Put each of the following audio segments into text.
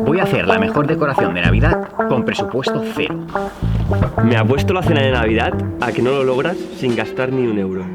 Voy a hacer la mejor decoración de Navidad con presupuesto cero. Me apuesto la cena de Navidad a que no lo logras sin gastar ni un euro.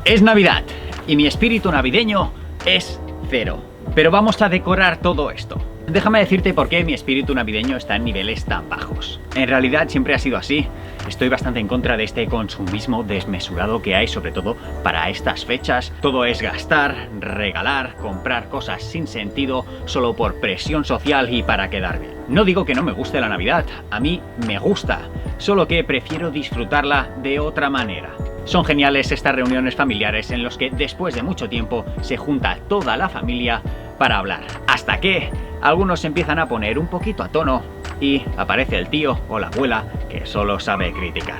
Es Navidad y mi espíritu navideño es cero. Pero vamos a decorar todo esto. Déjame decirte por qué mi espíritu navideño está en niveles tan bajos. En realidad siempre ha sido así. Estoy bastante en contra de este consumismo desmesurado que hay, sobre todo para estas fechas. Todo es gastar, regalar, comprar cosas sin sentido, solo por presión social y para quedar bien. No digo que no me guste la Navidad, a mí me gusta, solo que prefiero disfrutarla de otra manera. Son geniales estas reuniones familiares en los que después de mucho tiempo se junta toda la familia para hablar. Hasta que algunos se empiezan a poner un poquito a tono y aparece el tío o la abuela que solo sabe criticar.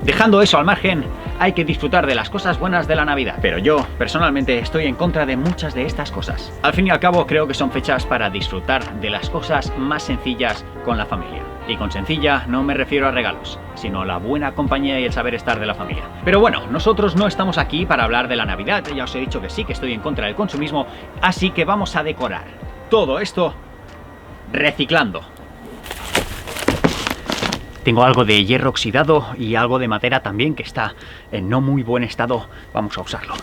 Dejando eso al margen, hay que disfrutar de las cosas buenas de la Navidad. Pero yo, personalmente, estoy en contra de muchas de estas cosas. Al fin y al cabo, creo que son fechas para disfrutar de las cosas más sencillas con la familia. Y con sencilla no me refiero a regalos, sino a la buena compañía y el saber estar de la familia. Pero bueno, nosotros no estamos aquí para hablar de la Navidad. Ya os he dicho que sí, que estoy en contra del consumismo. Así que vamos a decorar todo esto reciclando. Tengo algo de hierro oxidado y algo de madera también que está en no muy buen estado. Vamos a usarlo.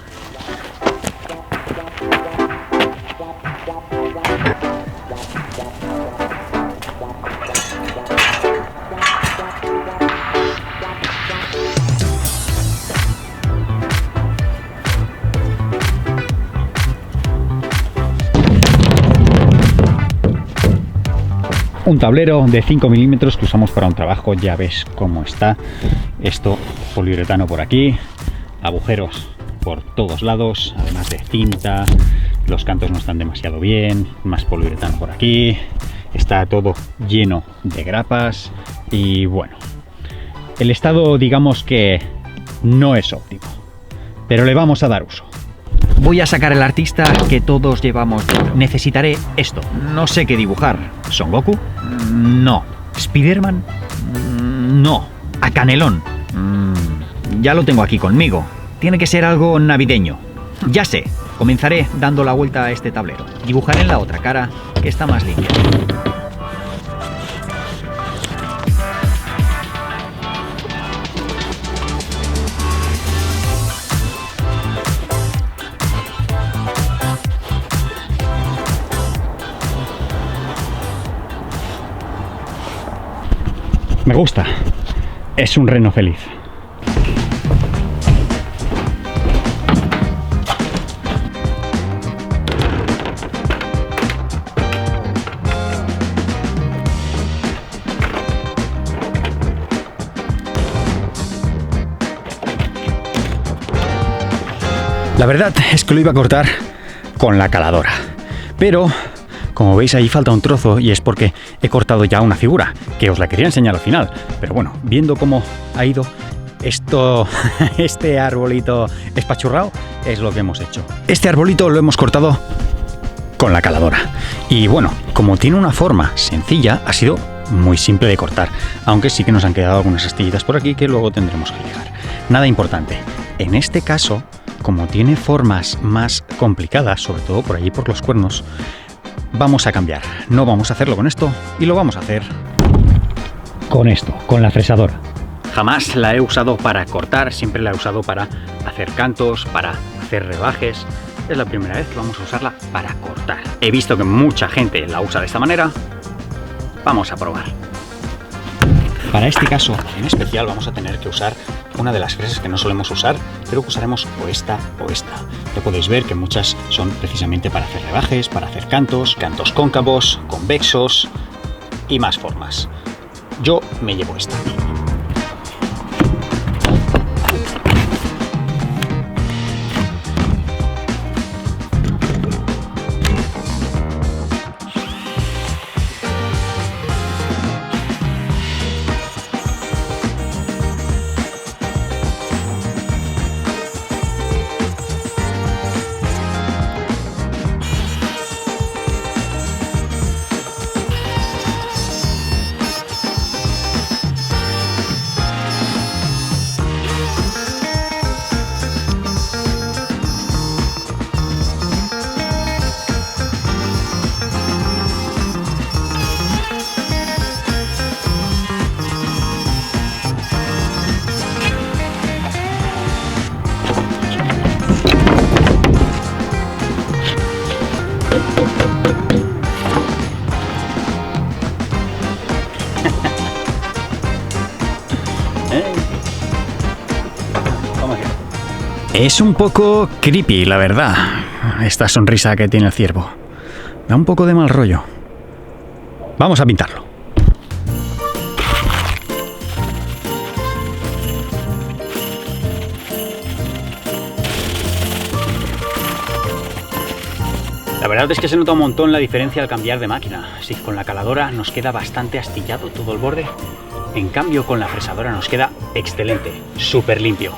Un tablero de 5 milímetros que usamos para un trabajo, ya ves cómo está. Esto, poliuretano por aquí, agujeros por todos lados, además de cinta, los cantos no están demasiado bien, más poliuretano por aquí, está todo lleno de grapas y bueno, el estado digamos que no es óptimo, pero le vamos a dar uso. Voy a sacar el artista que todos llevamos. Necesitaré esto. No sé qué dibujar. ¿Son Goku? No. ¿Spiderman? No. ¿A Canelón? Ya lo tengo aquí conmigo. Tiene que ser algo navideño. Ya sé. Comenzaré dando la vuelta a este tablero. Dibujaré en la otra cara, que está más limpia. Me gusta. Es un reno feliz. La verdad es que lo iba a cortar con la caladora, pero como veis ahí falta un trozo y es porque he cortado ya una figura, que os la quería enseñar al final. Pero bueno, viendo cómo ha ido esto, este arbolito espachurrado, es lo que hemos hecho. Este arbolito lo hemos cortado con la caladora. Y bueno, como tiene una forma sencilla, ha sido muy simple de cortar. Aunque sí que nos han quedado algunas astillitas por aquí que luego tendremos que lijar. Nada importante. En este caso, como tiene formas más complicadas, sobre todo por allí por los cuernos, vamos a cambiar. No vamos a hacerlo con esto y lo vamos a hacer con esto, con la fresadora. Jamás la he usado para cortar, siempre la he usado para hacer cantos, para hacer rebajes. Es la primera vez que vamos a usarla para cortar. He visto que mucha gente la usa de esta manera. Vamos a probar. Para este caso en especial vamos a tener que usar una de las fresas que no solemos usar, pero que usaremos o esta o esta. Ya podéis ver que muchas son precisamente para hacer rebajes, para hacer cantos, cantos cóncavos, convexos y más formas. Yo me llevo esta. Es un poco creepy, la verdad, esta sonrisa que tiene el ciervo. Da un poco de mal rollo. Vamos a pintarlo. La verdad es que se nota un montón la diferencia al cambiar de máquina. Sí, con la caladora nos queda bastante astillado todo el borde. En cambio, con la fresadora nos queda excelente, súper limpio.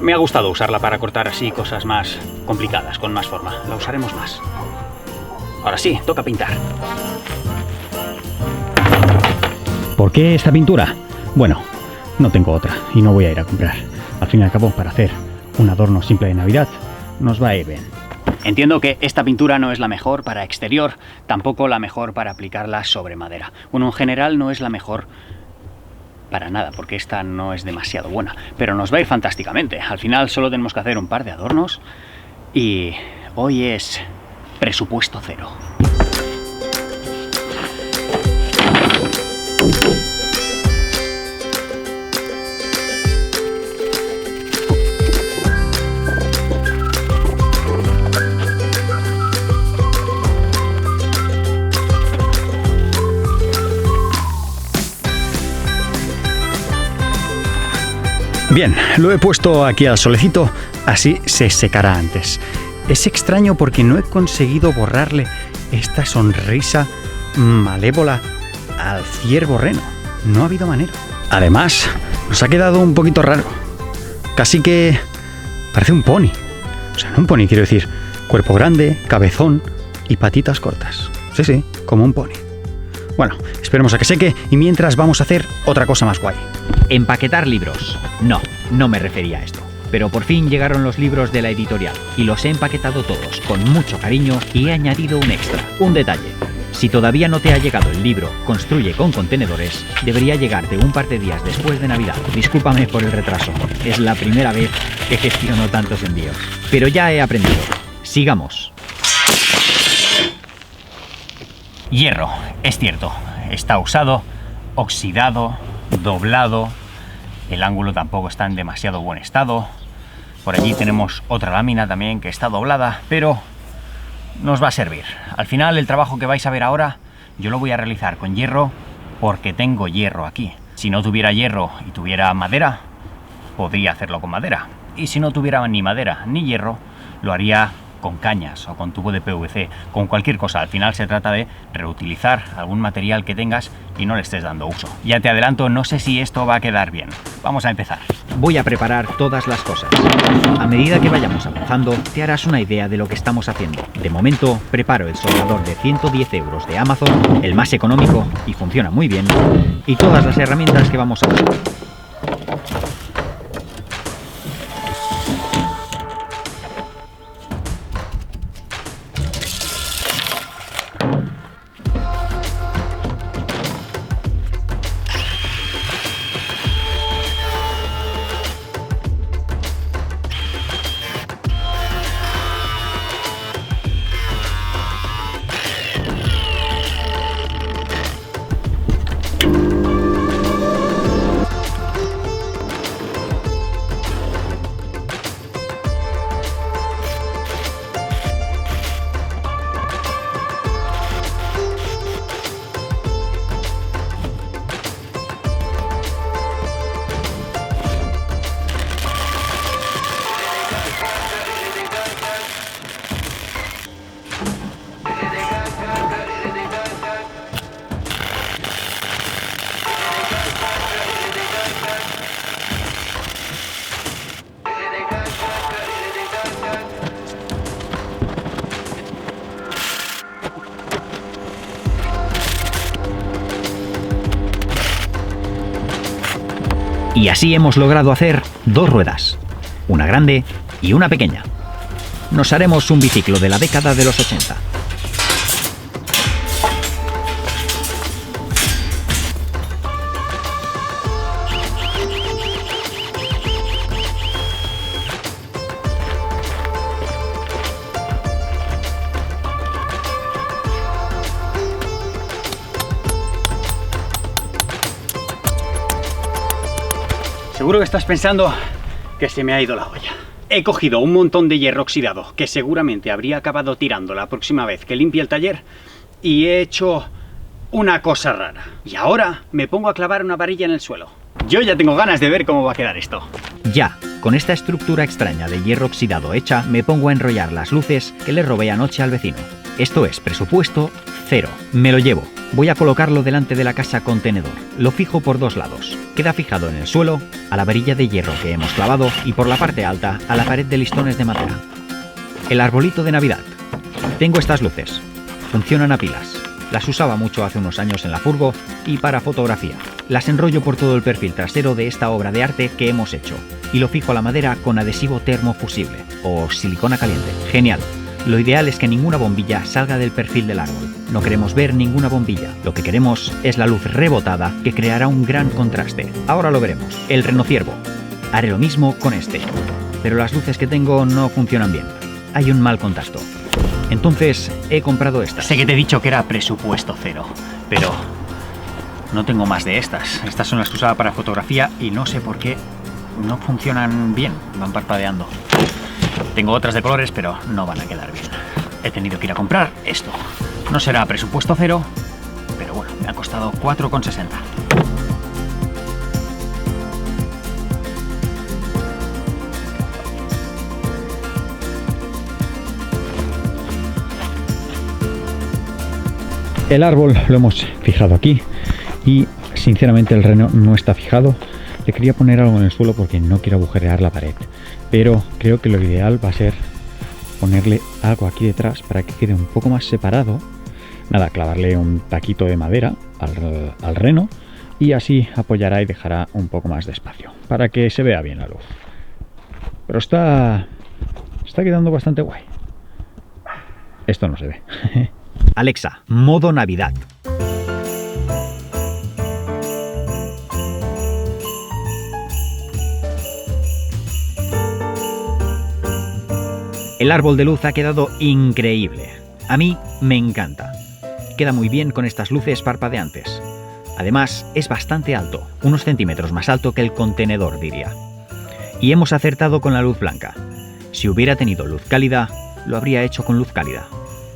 Me ha gustado usarla para cortar así cosas más complicadas, con más forma. La usaremos más. Ahora sí, toca pintar. ¿Por qué esta pintura? Bueno, no tengo otra y no voy a ir a comprar. Al fin y al cabo, para hacer un adorno simple de Navidad, nos va a ir bien. Entiendo que esta pintura no es la mejor para exterior, tampoco la mejor para aplicarla sobre madera. Bueno, en general no es la mejor para nada, porque esta no es demasiado buena, pero nos va a ir fantásticamente. Al final solo tenemos que hacer un par de adornos y hoy es presupuesto cero. Bien, lo he puesto aquí al solecito, así se secará antes. Es extraño porque no he conseguido borrarle esta sonrisa malévola al ciervo reno. No ha habido manera. Además, nos ha quedado un poquito raro. Casi que parece un pony. O sea, no un pony, quiero decir, cuerpo grande, cabezón y patitas cortas. Sí, sí, como un pony. Bueno, esperemos a que seque y mientras vamos a hacer otra cosa más guay. Empaquetar libros. No me refería a esto. Pero por fin llegaron los libros de la editorial y los he empaquetado todos con mucho cariño y he añadido un extra, un detalle. Si todavía no te ha llegado el libro Construye con contenedores, debería llegarte un par de días después de Navidad. Discúlpame por el retraso, es la primera vez que gestiono tantos envíos. Pero ya he aprendido. Sigamos. Hierro, es cierto, está usado, oxidado, doblado. El ángulo tampoco está en demasiado buen estado. Por allí tenemos otra lámina también que está doblada, pero nos va a servir. Al final el trabajo que vais a ver ahora yo lo voy a realizar con hierro porque tengo hierro aquí. Si no tuviera hierro y tuviera madera, podría hacerlo con madera. Y si no tuviera ni madera ni hierro, lo haría con cañas o con tubo de PVC, con cualquier cosa. Al final se trata de reutilizar algún material que tengas y no le estés dando uso. Ya te adelanto, no sé si esto va a quedar bien. Vamos a empezar. Voy a preparar todas las cosas. A medida que vayamos avanzando, te harás una idea de lo que estamos haciendo. De momento, preparo el soldador de 110 € de Amazon, el más económico y funciona muy bien, y todas las herramientas que vamos a usar. Y así hemos logrado hacer dos ruedas, una grande y una pequeña. Nos haremos un biciclo de la década de los 80. Seguro que estás pensando que se me ha ido la olla. He cogido un montón de hierro oxidado que seguramente habría acabado tirando la próxima vez que limpie el taller y he hecho una cosa rara. Y ahora me pongo a clavar una varilla en el suelo. Yo ya tengo ganas de ver cómo va a quedar esto. Ya, con esta estructura extraña de hierro oxidado hecha, me pongo a enrollar las luces que le robé anoche al vecino. Esto es presupuesto cero. Me lo llevo. Voy a colocarlo delante de la casa contenedor. Lo fijo por dos lados. Queda fijado en el suelo, a la varilla de hierro que hemos clavado y por la parte alta a la pared de listones de madera. El arbolito de Navidad. Tengo estas luces. Funcionan a pilas. Las usaba mucho hace unos años en la furgo y para fotografía. Las enrollo por todo el perfil trasero de esta obra de arte que hemos hecho y lo fijo a la madera con adhesivo termofusible o silicona caliente. Genial. Lo ideal es que ninguna bombilla salga del perfil del árbol. No queremos ver ninguna bombilla. Lo que queremos es la luz rebotada que creará un gran contraste. Ahora lo veremos. El renociervo. Haré lo mismo con este. Pero las luces que tengo no funcionan bien. Hay un mal contacto. Entonces he comprado estas. Sé que te he dicho que era presupuesto cero, pero no tengo más de estas. Estas son las que usaba para fotografía y no sé por qué no funcionan bien. Van parpadeando. Tengo otras de colores, pero no van a quedar bien. He tenido que ir a comprar esto. No será presupuesto cero, pero bueno, me ha costado 4,60. El árbol lo hemos fijado aquí y sinceramente el reno no está fijado. Le quería poner algo en el suelo porque no quiero agujerear la pared, pero creo que lo ideal va a ser ponerle algo aquí detrás para que quede un poco más separado. Nada, clavarle un taquito de madera al reno y así apoyará y dejará un poco más de espacio para que se vea bien la luz. Pero está quedando bastante guay. Esto no se ve. Alexa, modo Navidad. El árbol de luz ha quedado increíble. A mí me encanta. Queda muy bien con estas luces parpadeantes. Además, es bastante alto, unos centímetros más alto que el contenedor, diría. Y hemos acertado con la luz blanca. Si hubiera tenido luz cálida, lo habría hecho con luz cálida.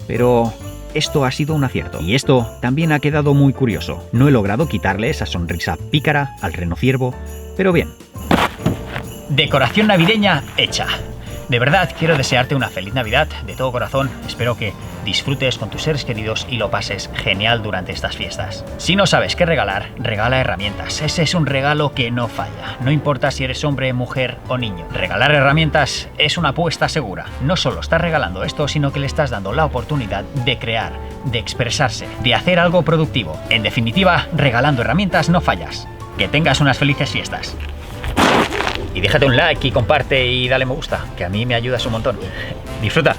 Pero esto ha sido un acierto. Y esto también ha quedado muy curioso. No he logrado quitarle esa sonrisa pícara al renociervo, pero bien. Decoración navideña hecha. De verdad, quiero desearte una feliz Navidad de todo corazón. Espero que disfrutes con tus seres queridos y lo pases genial durante estas fiestas. Si no sabes qué regalar, regala herramientas. Ese es un regalo que no falla. No importa si eres hombre, mujer o niño. Regalar herramientas es una apuesta segura. No solo estás regalando esto, sino que le estás dando la oportunidad de crear, de expresarse, de hacer algo productivo. En definitiva, regalando herramientas no fallas. Que tengas unas felices fiestas. Y déjate un like y comparte y dale me gusta, que a mí me ayudas un montón. Disfruta.